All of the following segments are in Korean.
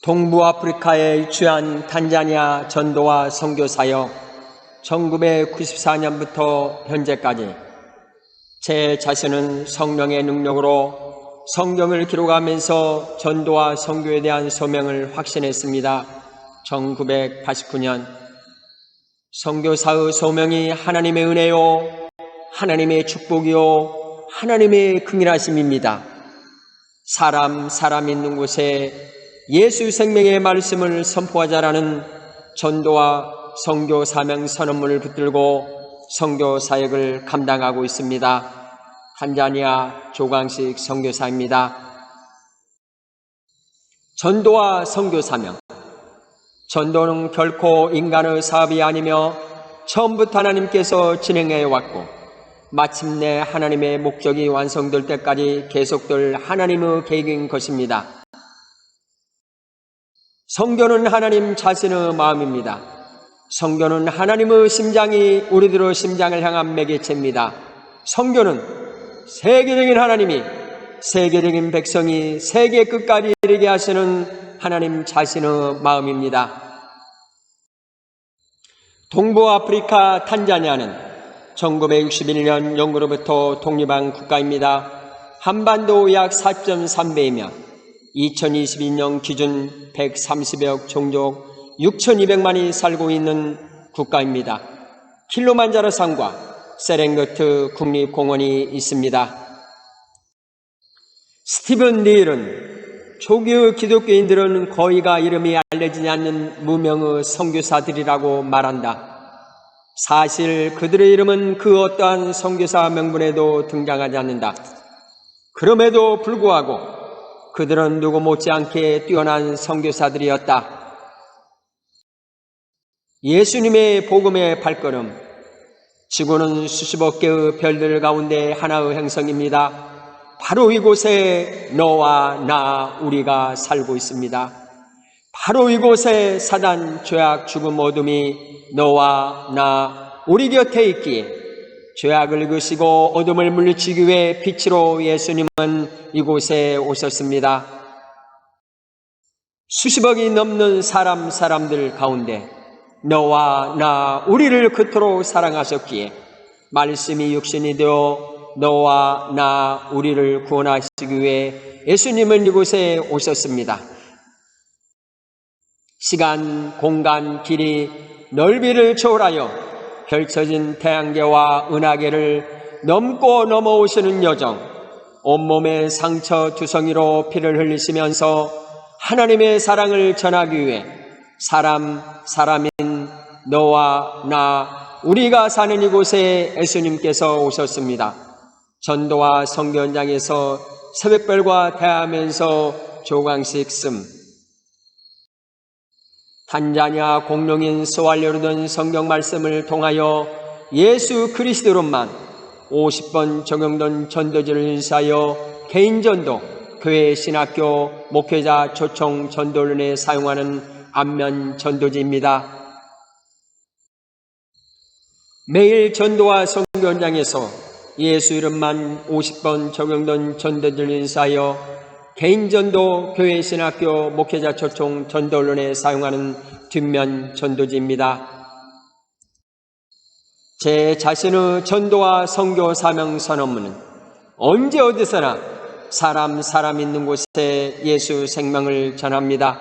동부 아프리카에 위치한 탄자니아 전도와 선교 사역 1994년부터 현재까지 제 자신은 성령의 능력으로 성경을 기록하면서 전도와 선교에 대한 소명을 확신했습니다. 1989년 선교사의 소명이 하나님의 은혜요, 하나님의 축복이요, 하나님의 긍휼하심입니다. 사람 있는 곳에 예수 생명의 말씀을 선포하자라는 전도와 선교 사명 선언문을 붙들고 선교 사역을 감당하고 있습니다. 탄자니아 조광식 선교사입니다. 전도와 선교 사명. 전도는 결코 인간의 사업이 아니며 처음부터 하나님께서 진행해 왔고 마침내 하나님의 목적이 완성될 때까지 계속될 하나님의 계획인 것입니다. 선교는 하나님 자신의 마음입니다. 선교는 하나님의 심장이 우리들의 심장을 향한 매개체입니다. 선교는 세계적인 하나님이 세계적인 백성이 세계 끝까지 이르게 하시는 하나님 자신의 마음입니다. 동부 아프리카 탄자니아는 1961년 영국으로부터 독립한 국가입니다. 한반도 약 4.3배이며 2022년 기준 130여 종족 6,200만이 살고 있는 국가입니다. 킬리만자로 산과 세렝게티 국립공원이 있습니다. 스티븐 닐은 초기의 기독교인들은 거의가 이름이 알려지지 않는 무명의 선교사들이라고 말한다. 사실 그들의 이름은 그 어떠한 선교사 명분에도 등장하지 않는다. 그럼에도 불구하고 그들은 누구 못지않게 뛰어난 선교사들이었다. 예수님의 복음의 발걸음, 지구는 수십억 개의 별들 가운데 하나의 행성입니다. 바로 이곳에 너와 나 우리가 살고 있습니다. 바로 이곳에 사단, 죄악, 죽음, 어둠이 너와 나 우리 곁에 있기에 죄악을 이기시고 어둠을 물리치기 위해 빛으로 예수님은 이곳에 오셨습니다. 수십억이 넘는 사람들 가운데 너와 나 우리를 그토록 사랑하셨기에 말씀이 육신이 되어 너와 나 우리를 구원하시기 위해 예수님은 이곳에 오셨습니다. 시간, 공간, 길이, 넓이를 초월하여 펼쳐진 태양계와 은하계를 넘고 넘어오시는 여정, 온몸에 상처 두성이로 피를 흘리시면서 하나님의 사랑을 전하기 위해 사람인 너와 나 우리가 사는 이곳에 예수님께서 오셨습니다. 전도와 선교 현장에서 새벽별과 대하면서 조광식 씀. 탄자니아 공룡인 스왈리오로 된 성경 말씀을 통하여 예수 그리스도로만 50번 적용된 전도지를 인사하여 개인전도, 교회, 신학교, 목회자, 초청, 전도론에 사용하는 안면 전도지입니다. 매일 전도와 선교 현장에서 예수 이름만 50번 적용된 전도지를 인사하여 개인전도, 교회, 신학교, 목회자, 초청, 전도론에 사용하는 뒷면 전도지입니다. 제 자신의 전도와 선교 사명 선언문은 언제 어디서나 사람 있는 곳에 예수 생명을 전합니다.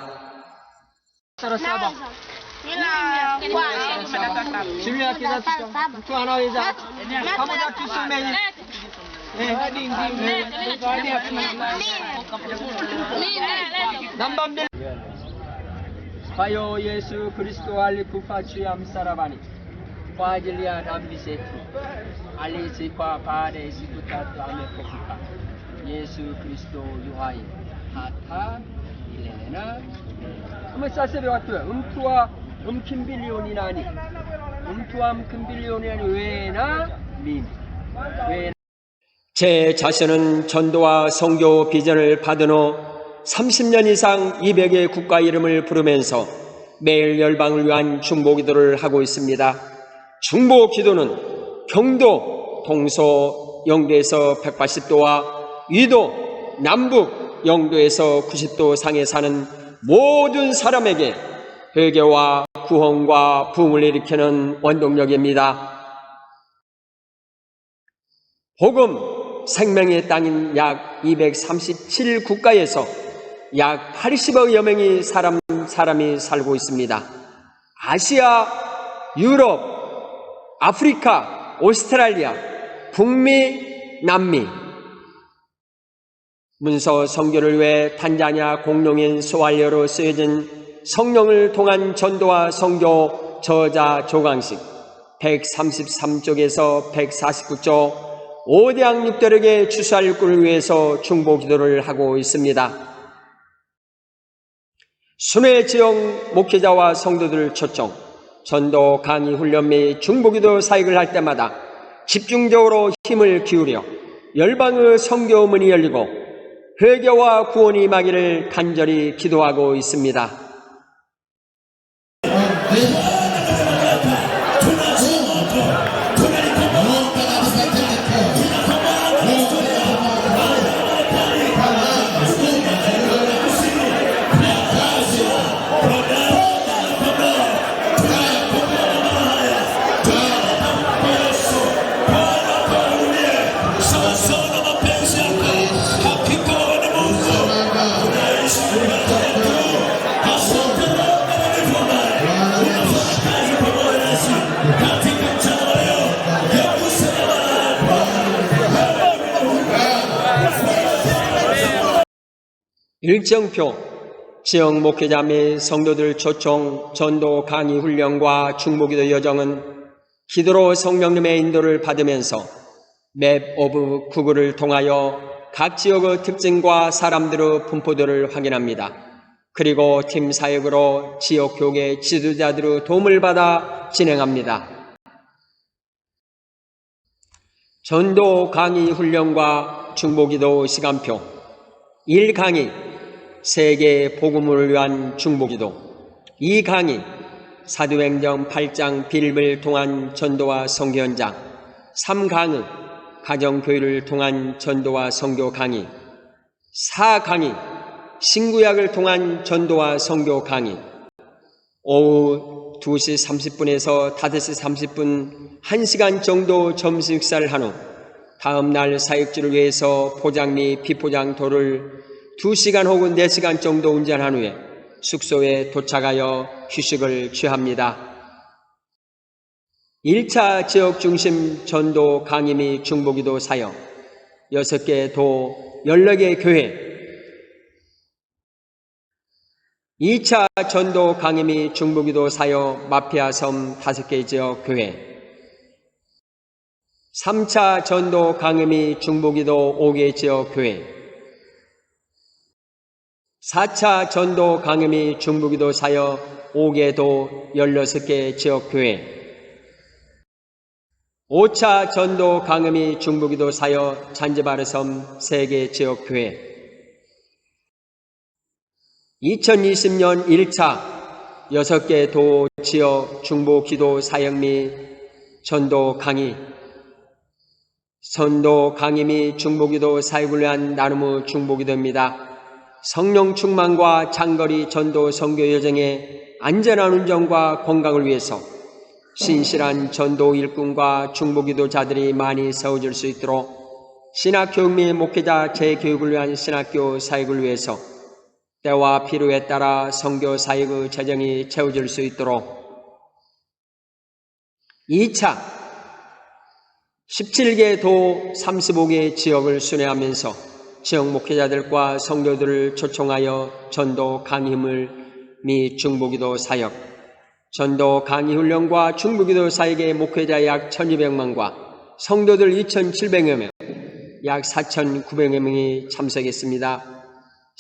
Bayo Yesu Kristo ali kufaci amsarabani. Kwajilia rambisetu. Ali sikwa pare sikutatu amekofika. Yesu Kristo yuhai. Hata ilena. Umasasebe watu. Umtua kimbilioni nani? Umtua kimbilioni nani? 왜나 민. 제 자신은 전도와 선교 비전을 받은 후 30년 이상 200여 국가 이름을 부르면서 매일 열방을 위한 중보 기도를 하고 있습니다. 중보 기도는 경도, 동서, 영도에서 180도와 위도, 남북, 영도에서 90도 상에 사는 모든 사람에게 회개와 구원과 부흥을 일으키는 원동력입니다. 복음 생명의 땅인 약 237국가에서 약 80억여 명의 사람이 살고 있습니다. 아시아, 유럽, 아프리카, 오스트랄리아, 북미, 남미. 문서 선교를 위해 탄자니아 공룡인 소알료로 쓰여진 성령을 통한 전도와 선교 저자 조강식 133쪽에서 149쪽 5대학 6대력의 주살꾼을 위해서 중보 기도를 하고 있습니다. 순회 지역 목회자와 성도들 초청, 전도 강의 훈련 및 중보기도 사역을 할 때마다 집중적으로 힘을 기울여 열방의 선교 문이 열리고 회개와 구원이 임하기를 간절히 기도하고 있습니다. 일정표, 지역 목회자 및 성도들 초청, 전도 강의 훈련과 중보기도 여정은 기도로 성령님의 인도를 받으면서 맵 오브 구글을 통하여 각 지역의 특징과 사람들의 분포도를 확인합니다. 그리고 팀 사역으로 지역 교계 지도자들의 도움을 받아 진행합니다. 전도 강의 훈련과 중보기도 시간표 1강의 세계 복음을 위한 중보기도 2강의 사도행전 8장 빌립을 통한 전도와 선교 현장 3강의 가정교회를 통한 전도와 선교 강의 4강의 신구약을 통한 전도와 선교 강의 오후 2시 30분에서 5시 30분 1시간 정도 점심 식사를 한 후 다음 날 사역지를 위해서 포장 및 비포장 도를 2시간 혹은 4시간 정도 운전한 후에 숙소에 도착하여 휴식을 취합니다. 1차 지역 중심 전도 강의 및 중보기도 사역 6개 도 14개 교회 2차 전도 강의 및 중보기도 사역 마피아섬 5개 지역 교회 3차 전도 강의 및 중보기도 5개 지역 교회 4차 전도 강의 및 중보기도 사역 5개 도 16개 지역교회 5차 전도 강의 및 중보기도 사역 잔지바르섬 3개 지역교회 2020년 1차 6개 도 지역 중보기도 사역 및 전도 강의 및 중보기도 사역을 위한 나눔의 중보기도입니다. 성령 충만과 장거리 전도 선교 여정의 안전한 운전과 건강을 위해서 신실한 전도 일꾼과 중보기도자들이 많이 세워질 수 있도록 신학교육 및 목회자 재교육을 위한 신학교 사역을 위해서 때와 필요에 따라 선교 사역의 재정이 채워질 수 있도록 2차 17개 도 35개 지역을 순회하면서 지역 목회자들과 성도들을 초청하여 전도 강의물 및 중보기도 사역, 전도 강의 훈련과 중보기도 사역의 목회자 약 1200만과 성도들 2700여 명, 약 4900여 명이 참석했습니다.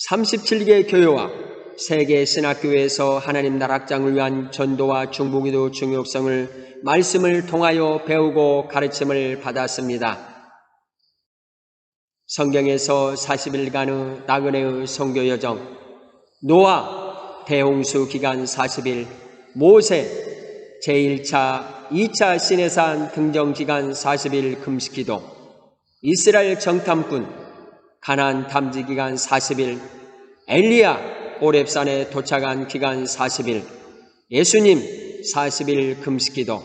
37개 교회와 3개 신학교에서 하나님 나라 확장을 위한 전도와 중보기도 중요성을 말씀을 통하여 배우고 가르침을 받았습니다. 성경에서 40일간의 나그네의 선교 여정, 노아 대홍수 기간 40일, 모세 제1차, 2차 시내산 등정 기간 40일 금식기도, 이스라엘 정탐꾼 가나안 탐지 기간 40일, 엘리야 오렙산에 도착한 기간 40일, 예수님 40일 금식기도,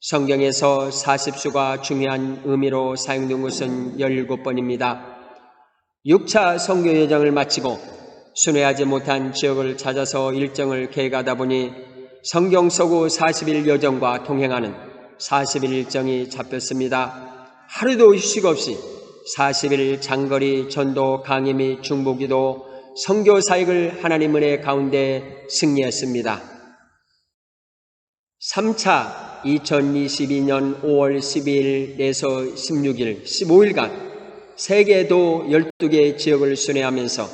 성경에서 40수가 중요한 의미로 사용된 것은 17번입니다. 6차 선교 여정을 마치고 순회하지 못한 지역을 찾아서 일정을 계획하다 보니 성경 서구 40일 여정과 동행하는 40일 일정이 잡혔습니다. 하루도 휴식 없이 40일 장거리 전도 강의 및 중보기도 선교 사역을 하나님 은혜 가운데 승리했습니다. 3차 2022년 5월 12일에서 16일, 15일간 세계도 12개 지역을 순회하면서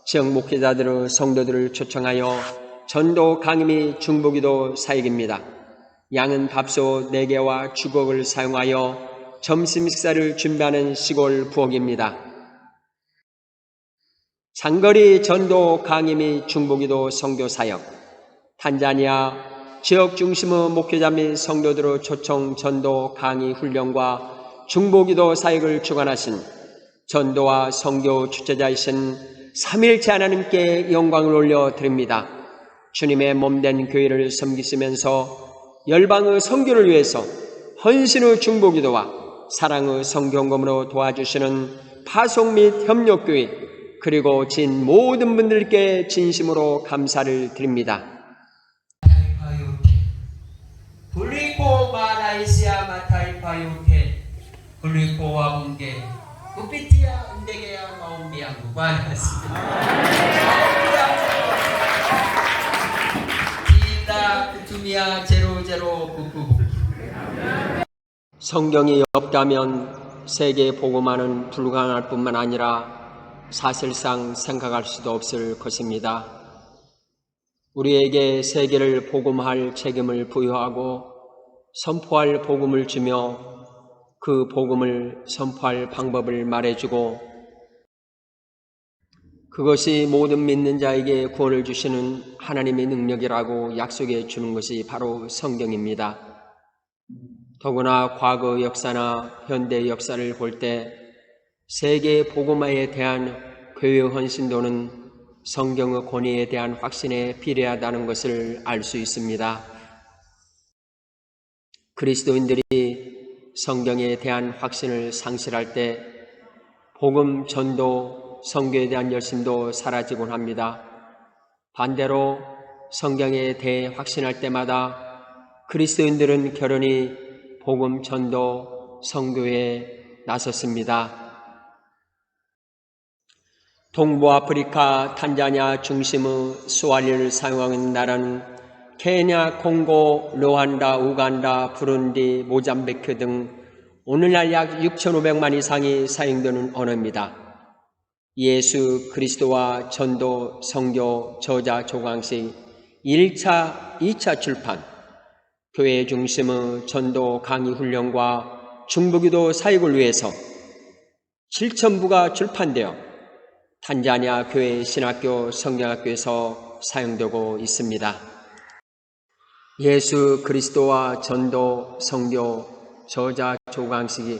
지역 목회자들의 성도들을 초청하여 전도 강의 및 중보기도 사역입니다. 양은 밥솥 4개와 주걱을 사용하여 점심 식사를 준비하는 시골 부엌입니다. 장거리 전도 강의 및 중보기도 선교 사역, 탄자니아 지역 중심의 목회자 및 성도들의 초청 전도 강의 훈련과 중보기도 사역을 주관하신 전도와 선교 주체자이신 삼일체 하나님께 영광을 올려드립니다. 주님의 몸된 교회를 섬기시면서 열방의 선교를 위해서 헌신의 중보기도와 사랑의 선교헌금으로 도와주시는 파송 및 협력교회 그리고 진 모든 분들께 진심으로 감사를 드립니다. Kuliko Malaysia mataifa kuliko wabunge kupitia ndege ya maombi yangu. Bwana asifiwe. Kita kutumia 0099. 성경이 없다면 세계 복음화는 불가능할 뿐만 아니라 사실상 생각할 수도 없을 것입니다. 우리에게 세계를 복음할 책임을 부여하고 선포할 복음을 주며 그 복음을 선포할 방법을 말해주고 그것이 모든 믿는 자에게 구원을 주시는 하나님의 능력이라고 약속해 주는 것이 바로 성경입니다. 더구나 과거 역사나 현대 역사를 볼 때 세계 복음화에 대한 교회 헌신도는 성경의 권위에 대한 확신에 비례하다는 것을 알 수 있습니다. 그리스도인들이 성경에 대한 확신을 상실할 때 복음 전도, 선교에 대한 열심도 사라지곤 합니다. 반대로 성경에 대해 확신할 때마다 그리스도인들은 결연히 복음 전도, 선교에 나섰습니다. 동부아프리카 탄자니아 중심의 스와힐리를 사용하는 나라는 케냐, 콩고, 르완다, 우간다, 부룬디, 모잠비크 등 오늘날 약 6,500만 이상이 사용되는 언어입니다. 예수 그리스도와 전도, 선교, 저자, 조강식 1차, 2차 출판, 교회 중심의 전도 강의 훈련과 중보기도 사역을 위해서 7,000부가 출판되어 탄자니아 교회 신학교 성경학교에서 사용되고 있습니다. 예수 그리스도와 전도, 선교, 저자, 조강식이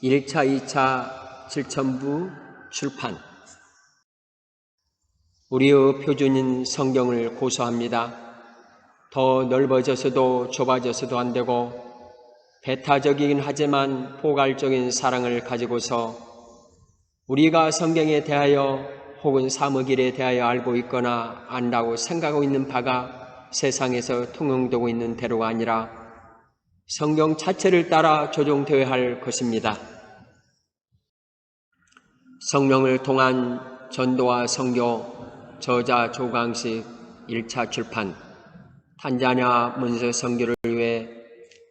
1차, 2차 7,000부 출판. 우리의 표준인 성경을 고소합니다. 더 넓어져서도 좁아져서도 안 되고 배타적이긴 하지만 포괄적인 사랑을 가지고서 우리가 성경에 대하여 혹은 사무길에 대하여 알고 있거나 안다고 생각하고 있는 바가 세상에서 통용되고 있는 대로가 아니라 성경 자체를 따라 조정되어야 할 것입니다. 성령을 통한 전도와 선교, 저자 조강식 1차 출판, 탄자니아 문서 선교를 위해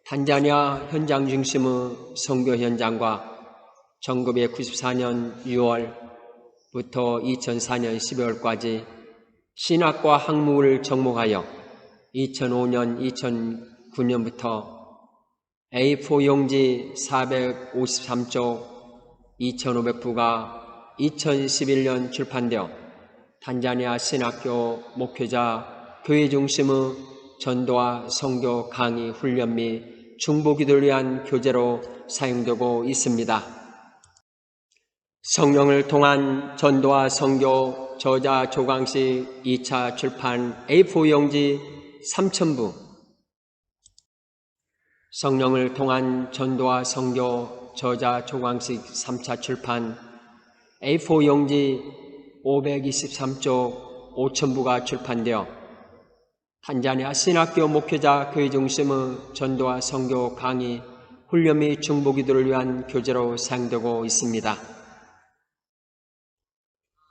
탄자니아 현장 중심의 선교 현장과 1994년 6월부터 2004년 12월까지 신학과 학무를 접목하여 2005년, 2009년부터 A4 용지 453쪽 2500부가 2011년 출판되어 탄자니아 신학교 목회자 교회 중심의 전도와 선교 강의 훈련 및 중보기도를 위한 교재로 사용되고 있습니다. 성령을 통한 전도와 선교, 저자 조광식 2차 출판 A4 용지 3,000부, 성령을 통한 전도와 선교 저자 조광식 3차 출판 A4 용지 523쪽 5,000부가 출판되어 탄자니아 신학교 목회자 교회 중심의 전도와 선교 강의, 훈련 및 중보기도를 위한 교재로 사용되고 있습니다.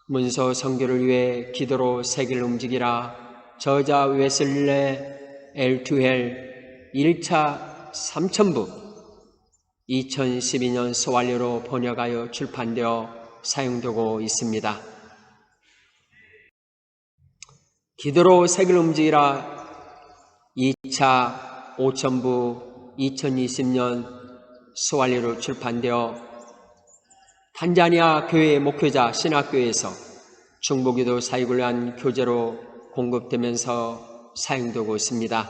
문서 선교를 위해 기도로 세계를 움직이라 저자 웨슬레 L2L 1차 3,000부 2012년 소완료로 번역하여 출판되어 사용되고 있습니다. 기도로 세계를 움직이라 2차 5,000부 2020년 소완료로 출판되어 탄자니아 교회 목회자 신학교에서 중보기도 사역을 위한 교재로 공급되면서 사용되고 있습니다.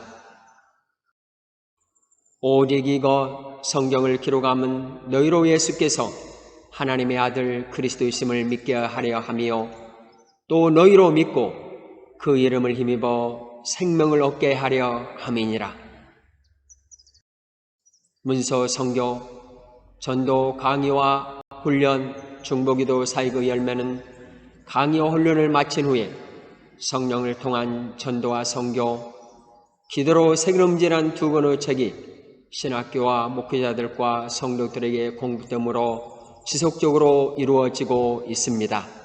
오직 이것 성경을 기록함은 너희로 예수께서 하나님의 아들 그리스도이심을 믿게 하려 함이요 또 너희로 믿고 그 이름을 힘입어 생명을 얻게 하려 함이니라. 문서 선교, 전도 강의와 훈련, 중보기도 사역의 열매는 강의와 훈련을 마친 후에 성령을 통한 전도와 선교, 기도로 세계를 움직이는 두 권의 책이 신학교와 목회자들과 성도들에게 공급됨으로 지속적으로 이루어지고 있습니다.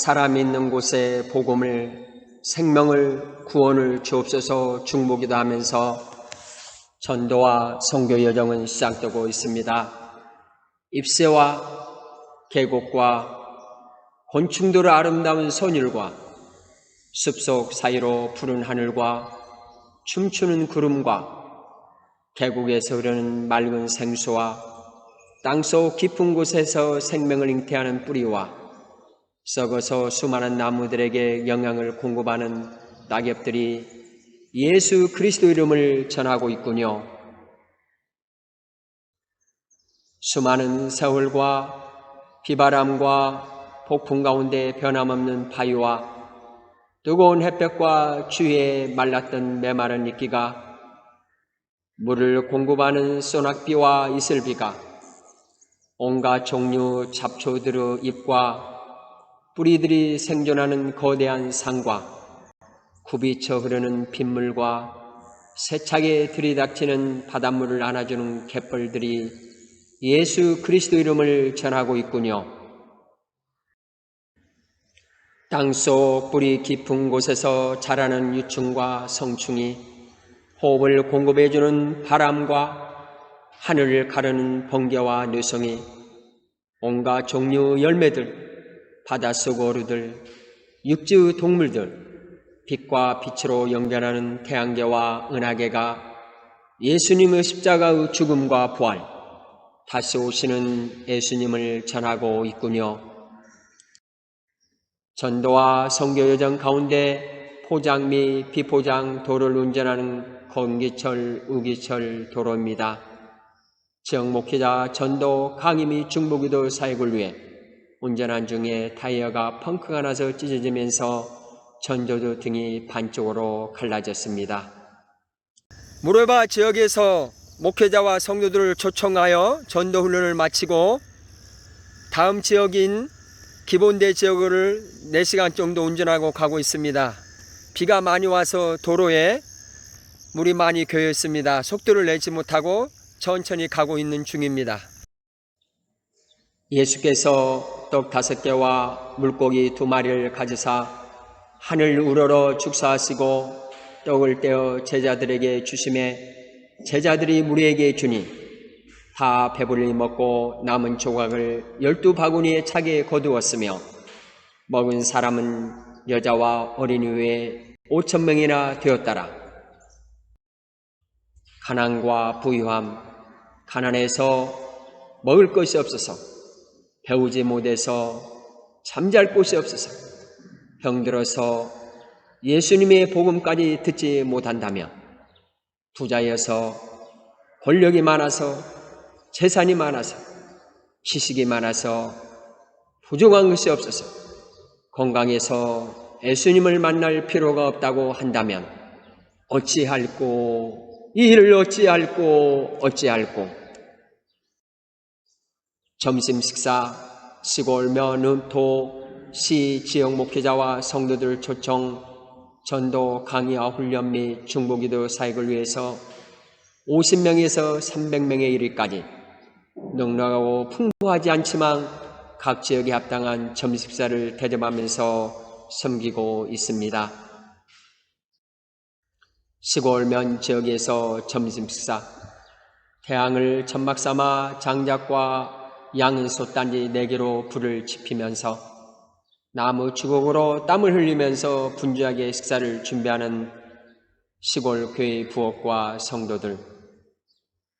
사람 있는 곳에 복음을, 생명을, 구원을 주옵소서 중보기도 하면서 전도와 선교 여정은 시작되고 있습니다. 잎새와 계곡과 곤충들의 아름다운 선율과 숲속 사이로 푸른 하늘과 춤추는 구름과 계곡에서 흐르는 맑은 생수와 땅속 깊은 곳에서 생명을 잉태하는 뿌리와 썩어서 수많은 나무들에게 영양을 공급하는 낙엽들이 예수 그리스도 이름을 전하고 있군요. 수많은 세월과 비바람과 폭풍 가운데 변함없는 바위와 뜨거운 햇볕과 추위에 말랐던 메마른 이끼가 물을 공급하는 소낙비와 이슬비가 온갖 종류 잡초들의 잎과 뿌리들이 생존하는 거대한 산과 굽이쳐 흐르는 빗물과 세차게 들이닥치는 바닷물을 안아주는 갯벌들이 예수 그리스도 이름을 전하고 있군요. 땅속 뿌리 깊은 곳에서 자라는 유충과 성충이 호흡을 공급해주는 바람과 하늘을 가르는 번개와 뇌성이 온갖 종류 열매들, 바닷속 어류들, 육지의 동물들, 빛과 빛으로 연결하는 태양계와 은하계가 예수님의 십자가의 죽음과 부활, 다시 오시는 예수님을 전하고 있군요. 전도와 선교 여정 가운데 포장 및 비포장 도로를 운전하는 건기철, 우기철 도로입니다. 지역 목회자 전도, 강의 및 중보기도 사역을 위해 운전한 중에 타이어가 펑크가 나서 찢어지면서 전조조 등이 반쪽으로 갈라졌습니다. 무르바 지역에서 목회자와 성도들을 초청하여 전도 훈련을 마치고 다음 지역인 기본대 지역을 4시간 정도 운전하고 가고 있습니다. 비가 많이 와서 도로에 물이 많이 고여 있습니다. 속도를 내지 못하고 천천히 가고 있는 중입니다. 예수께서 떡 5개와 물고기 2마리를 가지사 하늘 우러러 축사하시고 떡을 떼어 제자들에게 주심에 제자들이 무리에게 주니 다 배불리 먹고 남은 조각을 12바구니에 차게 거두었으며 먹은 사람은 여자와 어린이 외에 5,000명이나 되었더라. 가난과 부유함, 가난해서 먹을 것이 없어서, 배우지 못해서 잠잘 곳이 없어서, 병들어서 예수님의 복음까지 듣지 못한다며, 부자여서 권력이 많아서 재산이 많아서 지식이 많아서 부족한 것이 없어서 건강해서 예수님을 만날 필요가 없다고 한다면 어찌할꼬, 이 일을 어찌할꼬. 점심 식사, 시골 면음토 시 지역 목회자와 성도들 초청, 전도 강의와 훈련 및 중보기도 사역을 위해서 50명에서 300명에 이르기까지 넉넉하고 풍부하지 않지만 각 지역에 합당한 점심식사를 대접하면서 섬기고 있습니다. 시골면 지역에서 점심식사, 태양을 천막 삼아 장작과 양은 솥단지 4개로 불을 지피면서 나무 주걱으로 땀을 흘리면서 분주하게 식사를 준비하는 시골 교회 부엌과 성도들,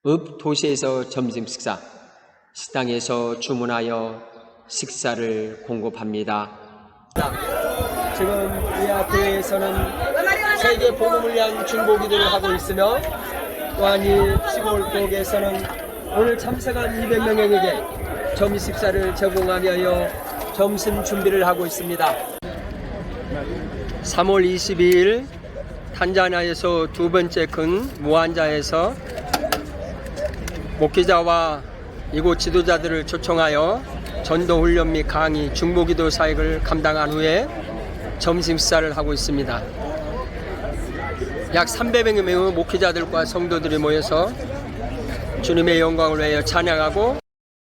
읍 도시에서 점심 식사, 식당에서 주문하여 식사를 공급합니다. 지금 이하 교회에서는 세계 복음을 위한 중보기도를 하고 있으며 또한 이 시골 부엌에서는 오늘 참석한 200명에게 점심 식사를 제공하기 위하여 점심 준비를 하고 있습니다. 3월 22일 탄자니아에서 두 번째 큰 무한자에서 목회자와 이곳 지도자들을 초청하여 전도훈련 및 강의, 중보기도 사역을 감당한 후에 점심 식사를 하고 있습니다. 약 300명의 목회자들과 성도들이 모여서 주님의 영광을 위하여 찬양하고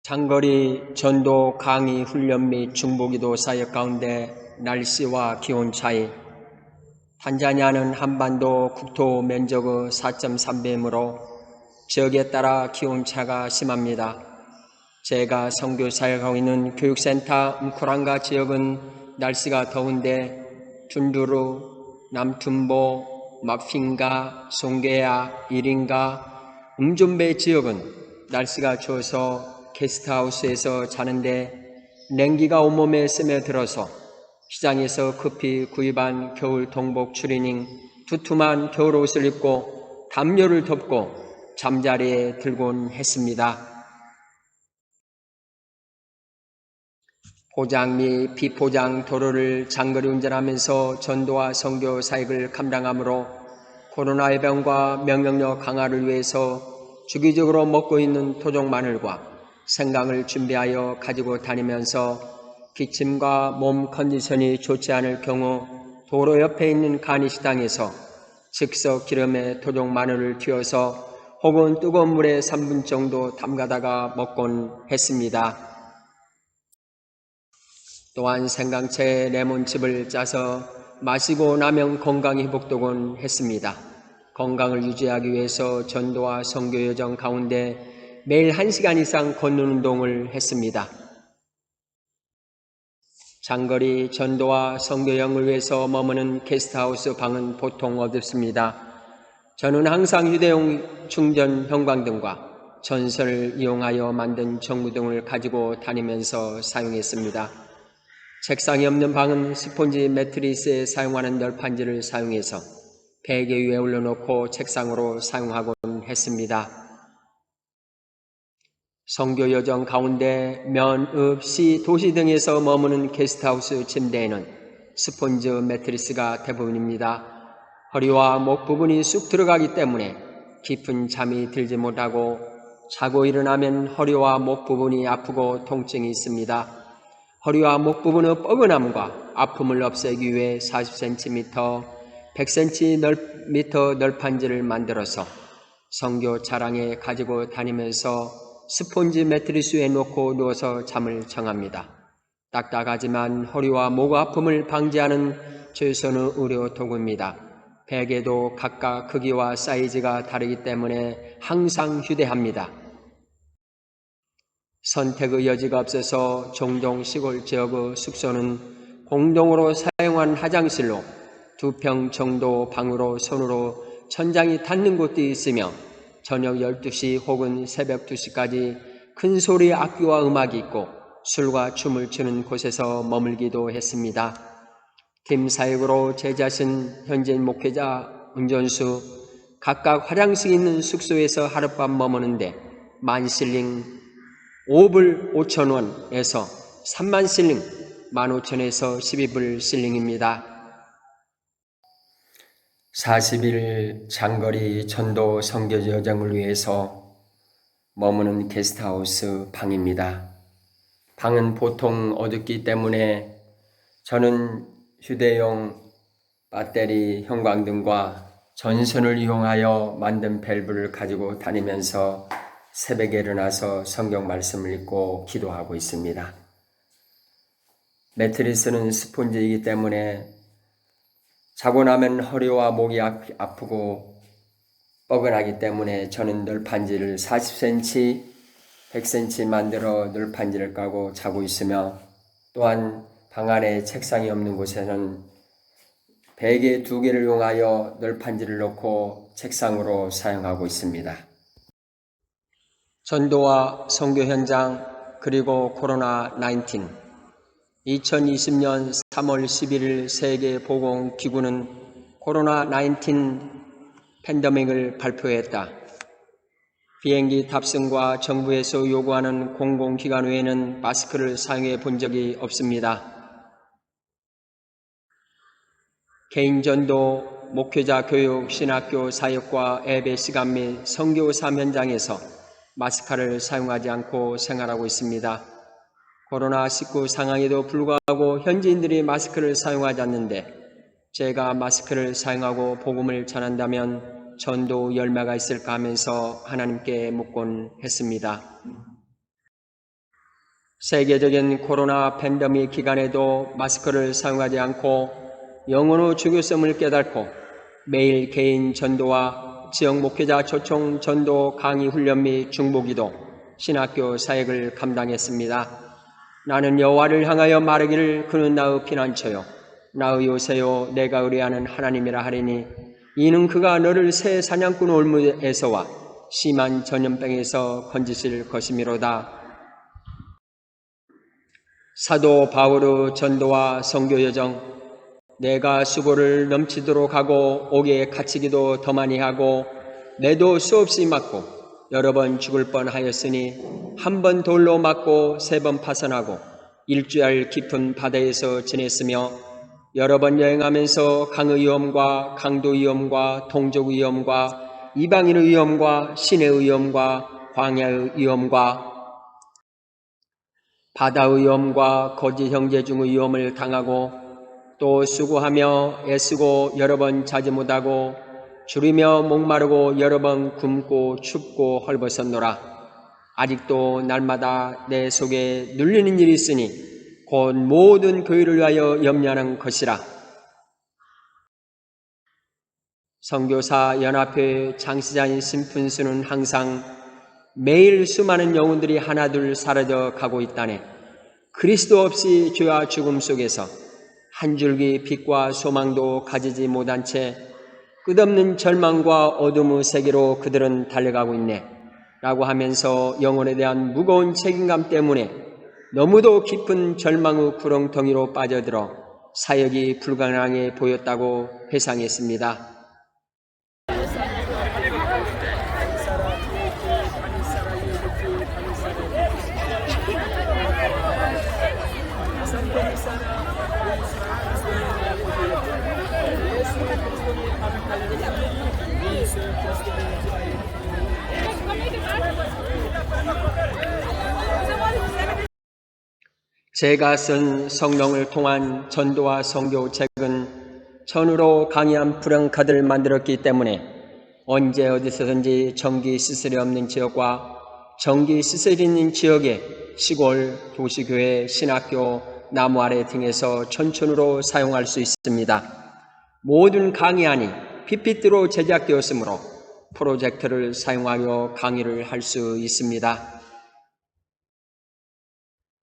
장거리 전도 강의 훈련 및 중보기도 사역 가운데 날씨와 기온 차이, 탄자니아는 한반도 국토 면적의 4.3배이므로 지역에 따라 기온차가 심합니다. 제가 선교 사역하고 있는 교육센터 음쿠란가 지역은 날씨가 더운데 둔두루, 남툰보, 마핀가, 송게야, 이린가, 음존베 지역은 날씨가 추워서 게스트하우스에서 자는데 냉기가 온몸에 스며들어서 시장에서 급히 구입한 겨울 동복 추리닝, 두툼한 겨울옷을 입고 담요를 덮고 잠자리에 들곤 했습니다. 포장 및 비포장 도로를 장거리 운전하면서 전도와 선교 사역을 감당하므로 코로나의 병과 면역력 강화를 위해서 주기적으로 먹고 있는 토종 마늘과 생강을 준비하여 가지고 다니면서 기침과 몸 컨디션이 좋지 않을 경우 도로 옆에 있는 간이식당에서 즉석 기름에 토종 마늘을 튀어서 혹은 뜨거운 물에 3분 정도 담가다가 먹곤 했습니다. 또한 생강채에 레몬즙을 짜서 마시고 나면 건강이 회복되곤 했습니다. 건강을 유지하기 위해서 전도와 선교 여정 가운데 매일 1시간 이상 걷는 운동을 했습니다. 장거리 전도와 선교 여행을 위해서 머무는 게스트하우스 방은 보통 어둡습니다. 저는 항상 휴대용 충전 형광등과 전선을 이용하여 만든 전구등을 가지고 다니면서 사용했습니다. 책상이 없는 방은 스폰지 매트리스에 사용하는 널판지를 사용해서 베개 위에 올려놓고 책상으로 사용하곤 했습니다. 선교 여정 가운데 면, 읍, 시, 도시 등에서 머무는 게스트하우스 침대에는 스폰지 매트리스가 대부분입니다. 허리와 목 부분이 쑥 들어가기 때문에 깊은 잠이 들지 못하고 자고 일어나면 허리와 목 부분이 아프고 통증이 있습니다. 허리와 목 부분의 뻐근함과 아픔을 없애기 위해 40cm, 100cm 널판지를 만들어서 선교 차량에 가지고 다니면서 스폰지 매트리스 위에 놓고 누워서 잠을 청합니다. 딱딱하지만 허리와 목 아픔을 방지하는 최선의 의료 도구입니다. 베개도 각각 크기와 사이즈가 다르기 때문에 항상 휴대합니다. 선택의 여지가 없어서 종종 시골 지역의 숙소는 공동으로 사용한 화장실로 2평 정도 방으로 손으로 천장이 닿는 곳도 있으며 저녁 12시 혹은 새벽 2시까지 큰 소리의 악기와 음악이 있고 술과 춤을 추는 곳에서 머물기도 했습니다. 팀 사역으로 제 자신, 현지인 목회자, 운전수 각각 화장실 있는 숙소에서 하룻밤 머무는데 만실링 5불 5천원에서 3만 실링 15,000에서 12불 실링입니다. 40일 장거리 전도 선교 여정을 위해서 머무는 게스트하우스 방입니다. 방은 보통 어둡기 때문에 저는 휴대용 배터리 형광등과 전선을 이용하여 만든 밸브를 가지고 다니면서 새벽에 일어나서 성경 말씀을 읽고 기도하고 있습니다. 매트리스는 스폰지이기 때문에 자고 나면 허리와 목이 아프고 뻐근하기 때문에 저는 널판지를 40cm, 100cm 만들어 널판지를 까고 자고 있으며 또한 방 안에 책상이 없는 곳에는 베개 2개를 이용하여 널판지를 넣고 책상으로 사용하고 있습니다. 전도와 선교 현장 그리고 코로나19 2020년 3월 11일 세계보건기구는 코로나19 팬데믹을 발표했다. 비행기 탑승과 정부에서 요구하는 공공기관 외에는 마스크를 사용해 본 적이 없습니다. 개인전도, 목회자 교육, 신학교 사역과 예배 시간 및 선교 삶 현장에서 마스크를 사용하지 않고 생활하고 있습니다. 코로나19 상황에도 불구하고 현지인들이 마스크를 사용하지 않는데 제가 마스크를 사용하고 복음을 전한다면 전도 열매가 있을까 하면서 하나님께 묻곤 했습니다. 세계적인 코로나 팬데믹 기간에도 마스크를 사용하지 않고 영혼의 중요성을 깨닫고 매일 개인 전도와 지역 목회자 초청 전도 강의 훈련 및 중보기도, 신학교 사역을 감당했습니다. 나는 여호와를 향하여 말하기를 그는 나의 피난처요 나의 요새요 내가 의뢰하는 하나님이라 하리니 이는 그가 너를 새 사냥꾼 올무에서와 심한 전염병에서 건지실 것이미로다. 사도 바울의 전도와 선교 여정, 내가 수고를 넘치도록 하고 옥에 갇히기도 더 많이 하고 매도 수없이 맞고 여러 번 죽을 뻔하였으니 한 번 돌로 맞고 3번 파선하고 일주일 깊은 바다에서 지냈으며 여러 번 여행하면서 강의 위험과 강도 위험과 동족 위험과 이방인의 위험과 신의 위험과 광야의 위험과 바다의 위험과 거짓 형제 중의 위험을 당하고 또 수고하며 애쓰고 여러 번 자지 못하고 줄이며 목마르고 여러 번 굶고 춥고 헐벗었노라. 아직도 날마다 내 속에 눌리는 일이 있으니 곧 모든 교회를 위하여 염려하는 것이라. 선교사 연합회 장시자인 심푼수는 항상 매일 수많은 영혼들이 하나둘 사라져 가고 있다네. 그리스도 없이 죄와 죽음 속에서 한 줄기 빛과 소망도 가지지 못한 채 끝없는 절망과 어둠의 세계로 그들은 달려가고 있네 라고 하면서 영혼에 대한 무거운 책임감 때문에 너무도 깊은 절망의 구렁텅이로 빠져들어 사역이 불가능해 보였다고 회상했습니다. 제가 쓴 성령을 통한 전도와 선교 책은 전으로 강의한 프랑카드를 만들었기 때문에 언제 어디서든지 전기 시설이 없는 지역과 전기 시설이 있는 지역의 시골, 도시교회, 신학교, 나무 아래 등에서 천천으로 사용할 수 있습니다. 모든 강의안이 PPT로 제작되었으므로 프로젝터를 사용하여 강의를 할 수 있습니다.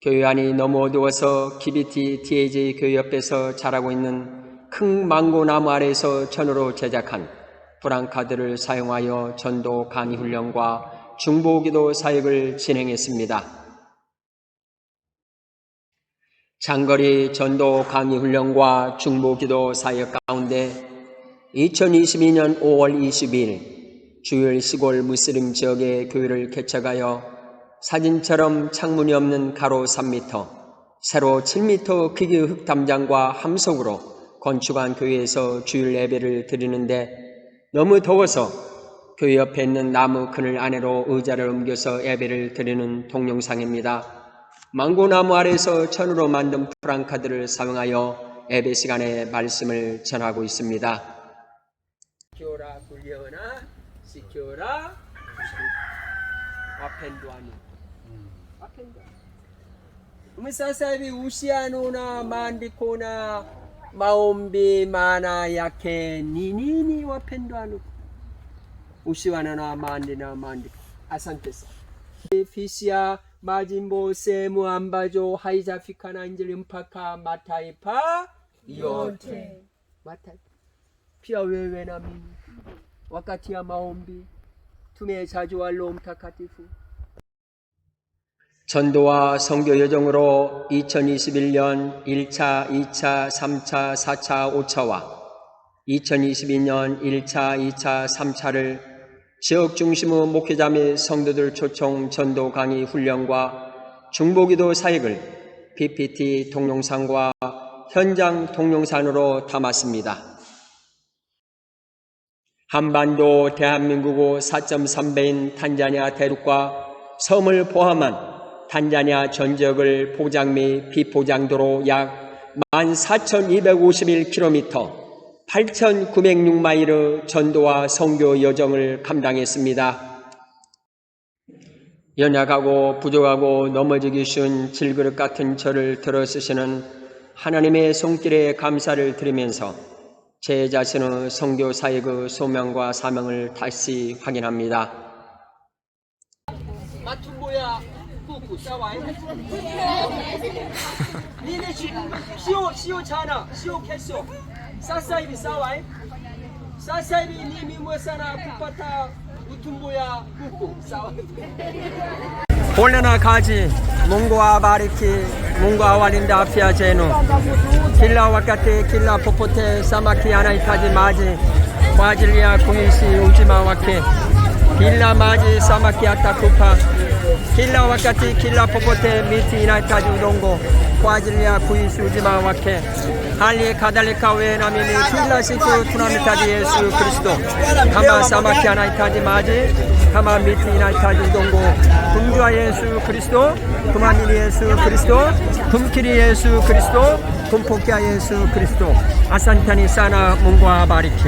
교회 안이 너무 어두워서 KBT TAJ 교회 옆에서 자라고 있는 큰 망고나무 아래에서 천으로 제작한 브랑카드를 사용하여 전도 강의 훈련과 중보기도 사역을 진행했습니다. 장거리 전도 강의 훈련과 중보기도 사역 가운데 2022년 5월 22일 주일 시골 무슬림 지역의 교회를 개척하여 사진처럼 창문이 없는 가로 3m, 세로 7m 크기의 흙담장과 함석으로 건축한 교회에서 주일 예배를 드리는데 너무 더워서 교회 옆에 있는 나무 그늘 안으로 의자를 옮겨서 예배를 드리는 동영상입니다. 망고나무 아래에서 천으로 만든 프랑카드를 사용하여 예배 시간에 말씀을 전하고 있습니다. 시켜라 굴려나 시켜라 와펜도아니 Masasabi usiano na mandiko na maombi mana yake ninini wapendoano usiwana na mandiko asante sana Fisia majimbo sehemu ambazo haijafika Injili mpaka mataifa yote. Mataifa pia wewe na mimi wakati ya maombi tumechajwa Roho Mtakatifu. 전도와 선교 여정으로 2021년 1차, 2차, 3차, 4차, 5차와 2022년 1차, 2차, 3차를 지역 중심의 목회자 및 성도들 초청 전도 강의 훈련과 중보기도 사역을 PPT 동영상과 현장 동영상으로 담았습니다. 한반도 대한민국의 4.3배인 탄자니아 대륙과 섬을 포함한 탄자니아 전 지역을 포장 및 비포장도로 약 14,251km, 8,906마일의 전도와 선교 여정을 감당했습니다. 연약하고 부족하고 넘어지기 쉬운 질그릇 같은 저를 들어쓰시는 하나님의 손길에 감사를 드리면서 제 자신의 선교 사역의 소명과 사명을 다시 확인합니다. 마툼보야 꾸꾸 싸와이 니네 시오 차나 시오 캐소 사사이비 싸와이 사사이비 니미 모사나 쿠파타 우툼보야 꾸꾸 싸와이 홀레나 가지 몽고아 바리키 몽고아 와린다 아피아 제노 킬라 와카테 킬라 포포테 사마키 아나이타지 마지 과질리아 구이시 우지마 와케 킬라 마지 사마키 아타쿠파 킬라 와카티 킬라 포포테 미티 이나이타지 우동고 과질리아 구이시 우지마 와케 할리 카달리카 웨나미니 킬라 시쿠 투나미타지 예수 그리스도 가마 사마키 아나이타지 마지 가마 미티 이나이타지 우동고 금주아 예수 그리스도 금하니 예수 그리스도 금키리 예수 그리스도 금포키아 예수 그리스도 아산타니 사나 몽고아 바리키